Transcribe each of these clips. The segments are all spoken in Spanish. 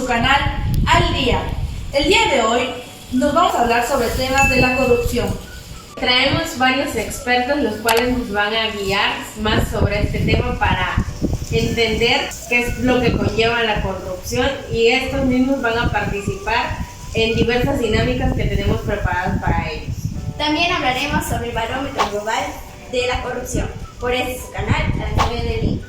su canal Al Día. El día de hoy nos vamos a hablar sobre temas de la corrupción. Traemos varios expertos los cuales nos van a guiar más sobre este tema para entender qué es lo que conlleva la corrupción, y estos mismos van a participar en diversas dinámicas que tenemos preparadas para ellos. También hablaremos sobre el barómetro global de la corrupción. Por este su canal, La TV de Lima.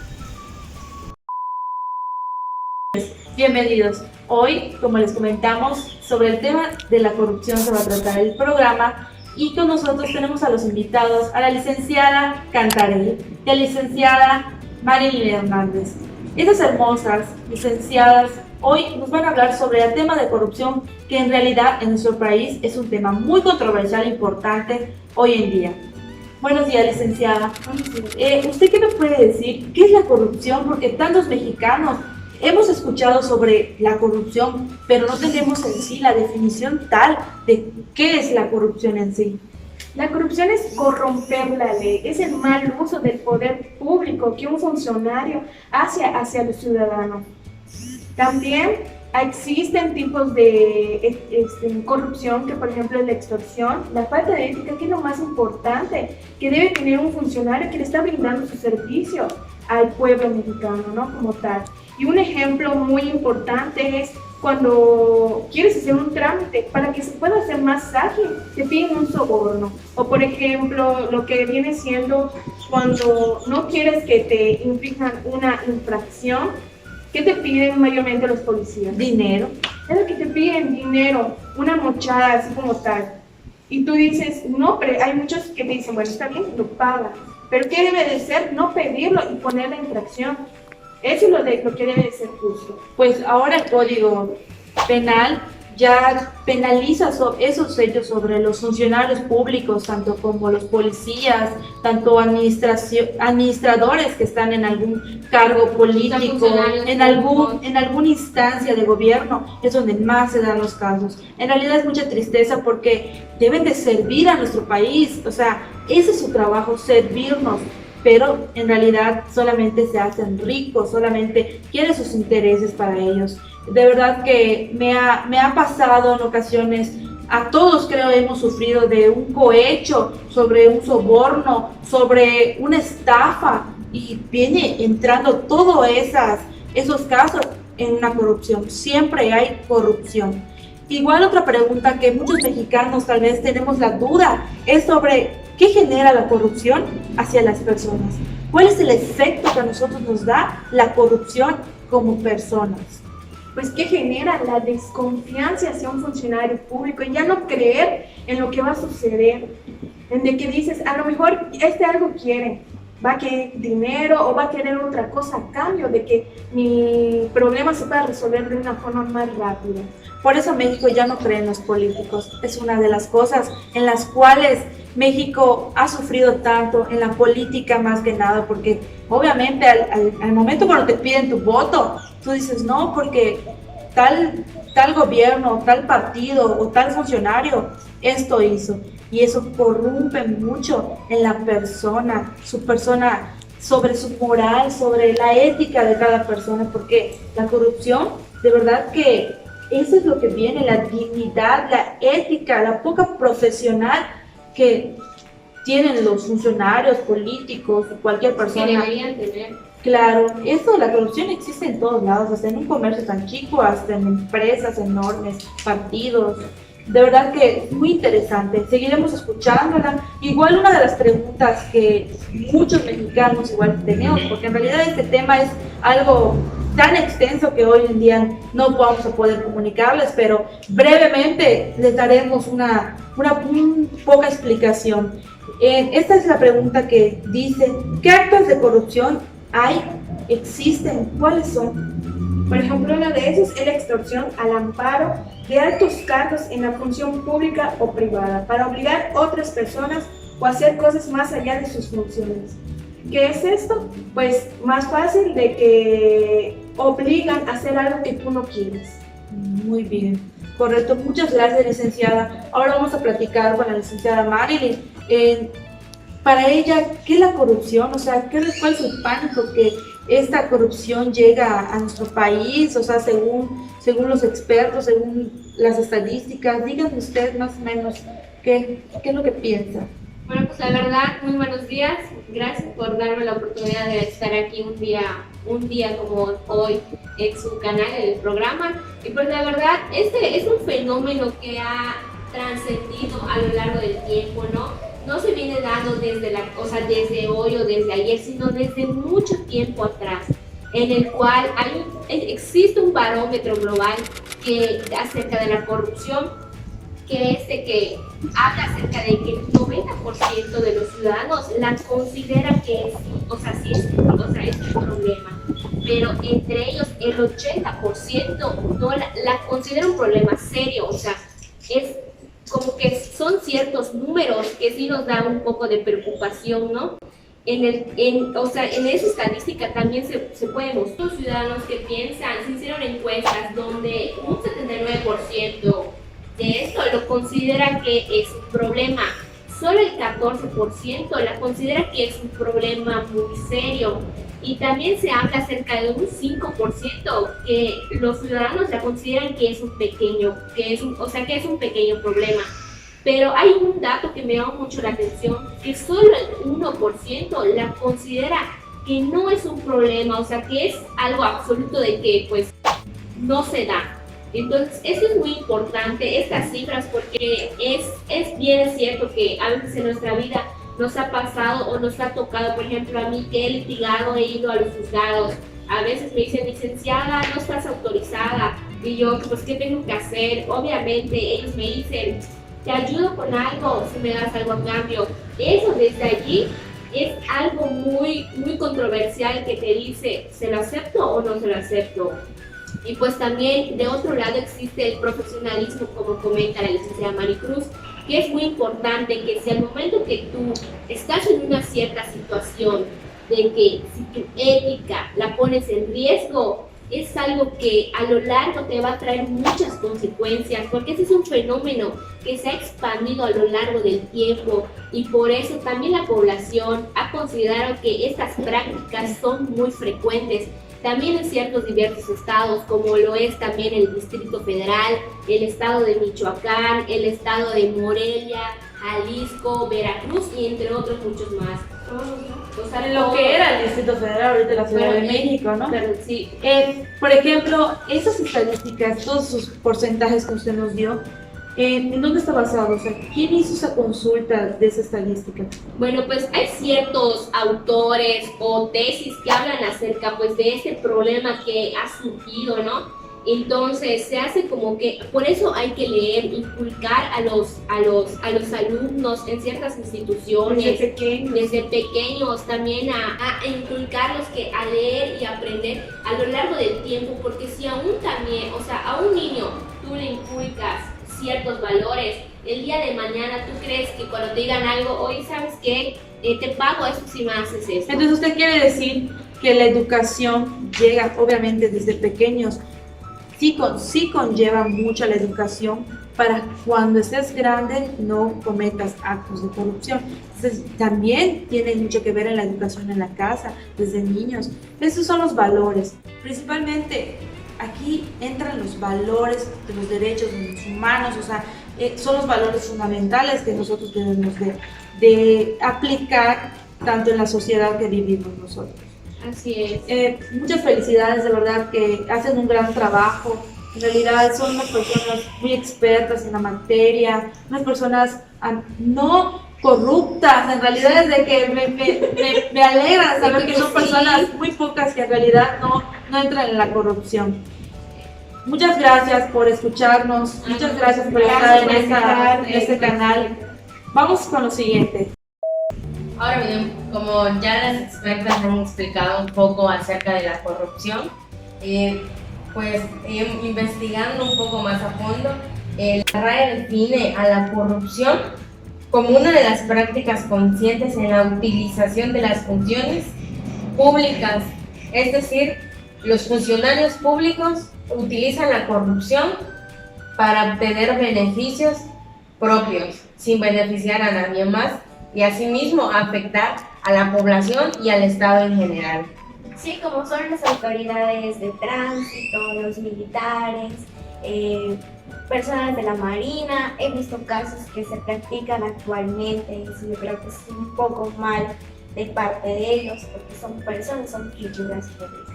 Bienvenidos. Hoy, como les comentamos, sobre el tema de la corrupción se va a tratar el programa, y con nosotros tenemos a los invitados, a la licenciada Cantarell y a la licenciada Marilyn Hernández. Estas hermosas licenciadas hoy nos van a hablar sobre el tema de corrupción, que en realidad en nuestro país es un tema muy controversial e importante hoy en día. Buenos días, licenciada. ¿Usted qué nos puede decir? ¿Qué es la corrupción? Porque tantos mexicanos hemos escuchado sobre la corrupción, pero no tenemos en sí la definición tal de qué es la corrupción en sí. La corrupción es corromper la ley, es el mal uso del poder público que un funcionario hace hacia los ciudadanos. También existen tipos de corrupción, que por ejemplo es la extorsión, la falta de ética, que es lo más importante que debe tener un funcionario que le está brindando su servicio al pueblo mexicano, ¿no? Como tal. Y un ejemplo muy importante es cuando quieres hacer un trámite para que se pueda hacer más ágil, te piden un soborno. O por ejemplo, lo que viene siendo cuando no quieres que te inflijan una infracción, ¿qué te piden mayormente los policías? Dinero. Es lo que te piden, dinero, una mochada así como tal. Y tú dices, no, pero hay muchos que te dicen, bueno, está bien, lo pagas. Pero ¿qué debe de ser? No pedirlo y poner la infracción. Eso es lo que debe de ser justo. Pues ahora el Código Penal ya penaliza esos hechos sobre los funcionarios públicos, tanto como los policías, tanto administradores que están en algún cargo político, en alguna instancia de gobierno, es donde más se dan los casos. En realidad es mucha tristeza porque deben de servir a nuestro país, o sea, ese es su trabajo, servirnos. Pero en realidad solamente se hacen ricos, solamente quieren sus intereses para ellos. De verdad que me ha pasado en ocasiones, a todos creo hemos sufrido de un cohecho, sobre un soborno, sobre una estafa, y viene entrando todos esos casos en una corrupción. Siempre hay corrupción. Igual otra pregunta que muchos mexicanos tal vez tenemos la duda es sobre ¿qué genera la corrupción hacia las personas? ¿Cuál es el efecto que a nosotros nos da la corrupción como personas? Pues que genera la desconfianza hacia un funcionario público y ya no creer en lo que va a suceder, en de que dices, a lo mejor algo quiere, va a querer dinero o va a querer otra cosa a cambio de que mi problema se pueda resolver de una forma más rápida. Por eso México ya no cree en los políticos. Es una de las cosas en las cuales México ha sufrido tanto, en la política más que nada, porque obviamente al momento cuando te piden tu voto, tú dices no, porque tal gobierno, tal partido o tal funcionario esto hizo, y eso corrompe mucho en la persona, sobre su moral, sobre la ética de cada persona, porque la corrupción, de verdad que eso es lo que viene, la dignidad, la ética, la poca profesional que tienen los funcionarios políticos o cualquier persona. Que deberían tener. Claro, la corrupción existe en todos lados, hasta en un comercio tan chico, hasta en empresas enormes, partidos. De verdad que es muy interesante, seguiremos escuchándola. Igual una de las preguntas que muchos mexicanos igual tenemos, porque en realidad este tema es algo tan extenso que hoy en día no vamos a poder comunicarles, pero brevemente les daremos una poca explicación. Esta es la pregunta que dice, ¿qué actos de corrupción existen? ¿Cuáles son? Por ejemplo, uno de esos es la extorsión al amparo de altos cargos en la función pública o privada para obligar a otras personas o hacer cosas más allá de sus funciones. ¿Qué es esto? Pues más fácil de que obligan a hacer algo que tú no quieres. Muy bien, correcto. Muchas gracias, licenciada. Ahora vamos a platicar con la licenciada Marilyn. Para ella, ¿qué es la corrupción? O sea, ¿cuál es el pánico que esta corrupción llega a nuestro país? O sea, según los expertos, según las estadísticas, díganme usted más o menos qué es lo que piensa. Bueno, pues la verdad, muy buenos días. Gracias por darme la oportunidad de estar aquí un día como hoy en su canal, en el programa. Y pues la verdad, este es un fenómeno que ha trascendido a lo largo del tiempo, ¿no? No se viene dando desde hoy o desde ayer, sino desde mucho tiempo atrás, en el cual existe un barómetro global acerca de la corrupción, que habla acerca de que el 90% de los ciudadanos la consideran que es un problema, pero entre ellos el 80% no la considera un problema serio. O sea, es como que son ciertos números que sí nos dan un poco de preocupación, ¿no? En esa estadística también se puede mostrar los ciudadanos que piensan. Se hicieron encuestas donde un 79% de esto lo considera que es un problema. Solo el 14% la considera que es un problema muy serio. Y también se habla acerca de un 5% que los ciudadanos la consideran que es un pequeño problema. Pero hay un dato que me llama mucho la atención, que solo el 1% la considera que no es un problema, o sea, que es algo absoluto de que pues no se da. Entonces, esto es muy importante, estas cifras, porque es bien cierto que a veces en nuestra vida nos ha pasado o nos ha tocado. Por ejemplo, a mí que he litigado, he ido a los juzgados, a veces me dicen, licenciada, no estás autorizada, y yo, pues, ¿qué tengo que hacer? Obviamente, ellos me dicen, te ayudo con algo si me das algo a cambio. Eso desde allí es algo muy, muy controversial, que te dice, ¿se lo acepto o no se lo acepto? Y pues también de otro lado existe el profesionalismo, como comenta la licenciada Maricruz, que es muy importante, que si al momento que tú estás en una cierta situación, de que si tu ética la pones en riesgo, es algo que a lo largo te va a traer muchas consecuencias, porque ese es un fenómeno que se ha expandido a lo largo del tiempo, y por eso también la población ha considerado que estas prácticas son muy frecuentes. También en ciertos diversos estados, como lo es también el Distrito Federal, el estado de Michoacán, el estado de Morelia, Jalisco, Veracruz y entre otros muchos más. O sea, Lo que era el Distrito Federal, ahorita la Ciudad de México, ¿no? Pero sí. Por ejemplo, esas estadísticas, todos esos porcentajes que usted nos dio, ¿en dónde está basado? O sea, ¿quién hizo esa consulta de esa estadística? Bueno, pues hay ciertos autores o tesis que hablan acerca pues de este problema que ha surgido, ¿no? Entonces se hace como que, por eso hay que leer, inculcar a los alumnos en ciertas instituciones, desde pequeños también a inculcarlos a leer y aprender a lo largo del tiempo, porque si a un niño tú le inculcas ciertos valores, el día de mañana tú crees que cuando te digan algo, oye, ¿sabes qué? Te pago eso si me haces esto. Entonces usted quiere decir que la educación llega obviamente desde pequeños, sí conlleva mucho la educación para cuando estés grande no cometas actos de corrupción. Entonces también tiene mucho que ver en la educación en la casa, desde niños. Esos son los valores. Principalmente aquí entran los valores de los derechos de los humanos, o sea, son los valores fundamentales que nosotros debemos de aplicar tanto en la sociedad que vivimos nosotros. Así es. Muchas felicidades, de verdad que hacen un gran trabajo. En realidad son unas personas muy expertas en la materia, unas personas no corruptas. En realidad es de que me alegra saber que son personas muy pocas que en realidad no entran en la corrupción. Muchas gracias por escucharnos, muchas gracias por estar en este canal. Vamos con lo siguiente. Ahora bien, como ya las expertas han explicado un poco acerca de la corrupción, pues investigando un poco más a fondo, la RAE define a la corrupción como una de las prácticas conscientes en la utilización de las funciones públicas, es decir, los funcionarios públicos utilizan la corrupción para obtener beneficios propios, sin beneficiar a nadie más, y asimismo afectar a la población y al Estado en general. Sí, como son las autoridades de tránsito, los militares, personas de la Marina. He visto casos que se practican actualmente y eso yo creo que es un poco mal de parte de ellos porque son personas, son figuras públicas.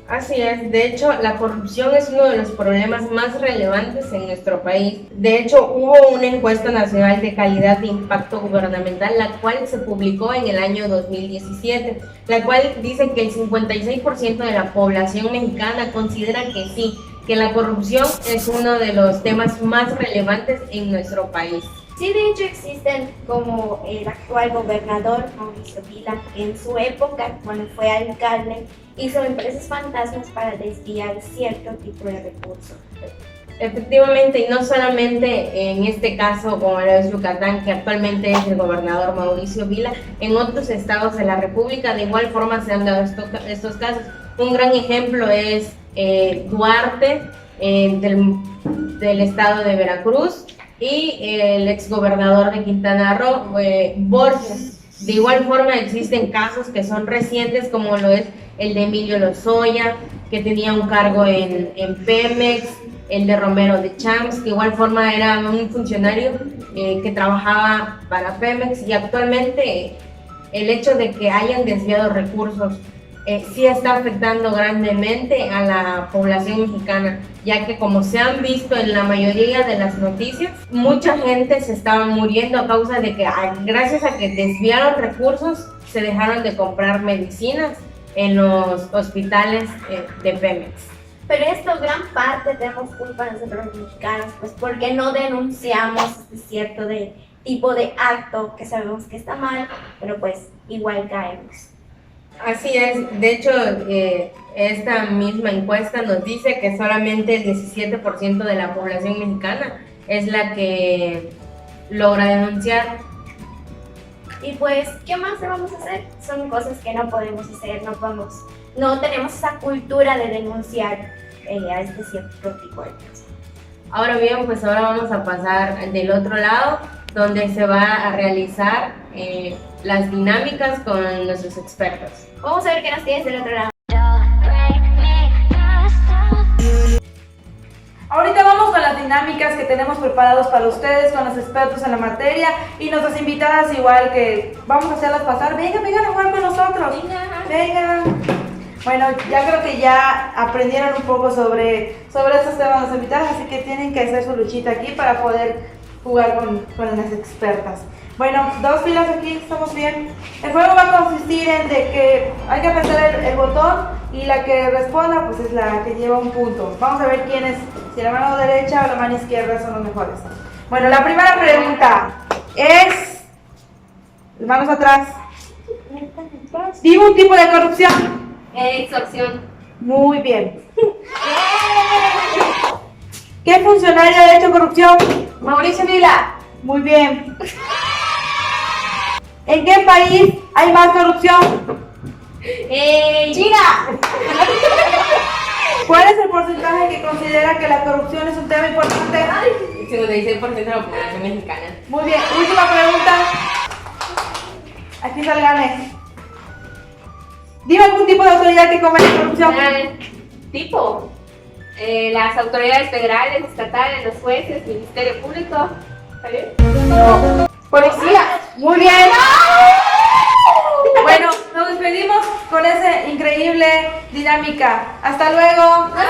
Así es, de hecho la corrupción es uno de los problemas más relevantes en nuestro país. De hecho hubo una encuesta nacional de calidad de impacto gubernamental, la cual se publicó en el año 2017, la cual dice que el 56% de la población mexicana considera que sí, que la corrupción es uno de los temas más relevantes en nuestro país. Sí, de hecho existen como el actual gobernador Mauricio Vila, que en su época, cuando fue alcalde, hizo empresas fantasmas para desviar cierto tipo de recursos. Efectivamente, y no solamente en este caso como lo es Yucatán, que actualmente es el gobernador Mauricio Vila, en otros estados de la República de igual forma se han dado estos casos. Un gran ejemplo es Duarte, del estado de Veracruz, y el exgobernador de Quintana Roo, Borges. De igual forma existen casos que son recientes, como lo es el de Emilio Lozoya, que tenía un cargo en Pemex, el de Romero de Champs, que igual forma era un funcionario que trabajaba para Pemex, y actualmente el hecho de que hayan desviado recursos sí está afectando grandemente a la población mexicana, ya que como se han visto en la mayoría de las noticias, mucha gente se estaba muriendo a causa de que gracias a que desviaron recursos se dejaron de comprar medicinas en los hospitales de Pemex. Pero esto gran parte tenemos culpa nosotros los mexicanos, pues porque no denunciamos este cierto tipo de acto que sabemos que está mal, pero pues igual caemos. Así es, de hecho esta misma encuesta nos dice que solamente el 17% de la población mexicana es la que logra denunciar. Y pues, ¿qué más vamos a hacer? Son cosas que no podemos hacer, no tenemos esa cultura de denunciar a este cierto tipo de cosas. Ahora bien, pues ahora vamos a pasar del otro lado, donde se va a realizar las dinámicas con nuestros expertos. Vamos a ver qué nos tienes del otro lado. Ahorita vamos con las dinámicas que tenemos preparados para ustedes, con los expertos en la materia y nuestras invitadas igual, que vamos a hacerlas pasar. Vengan a jugar con nosotros. Vengan. Bueno, ya creo que ya aprendieron un poco sobre estos temas las invitadas, así que tienen que hacer su luchita aquí para poder jugar con las expertas. Bueno, 2 filas aquí, estamos bien. El juego va a consistir en de que hay que apretar el botón y la que responda pues es la que lleva un punto. Vamos a ver quién es, si la mano derecha o la mano izquierda son los mejores. Bueno, la primera pregunta es, manos atrás. Dime un tipo de corrupción. Extorsión. Muy bien. ¿Qué funcionario ha hecho corrupción? Mauricio Vila. Muy bien. ¿En qué país hay más corrupción? China. ¿Cuál es el porcentaje que considera que la corrupción es un tema importante? El 56% de la población mexicana. Muy bien. Última pregunta. Aquí está el gane. Dime algún tipo de autoridad que comete corrupción. Tipo, las autoridades federales, estatales, los jueces, Ministerio Público. ¿Está bien? No. Policía. Muy bien. Bueno, nos despedimos con esa increíble dinámica. Hasta luego. ¡No se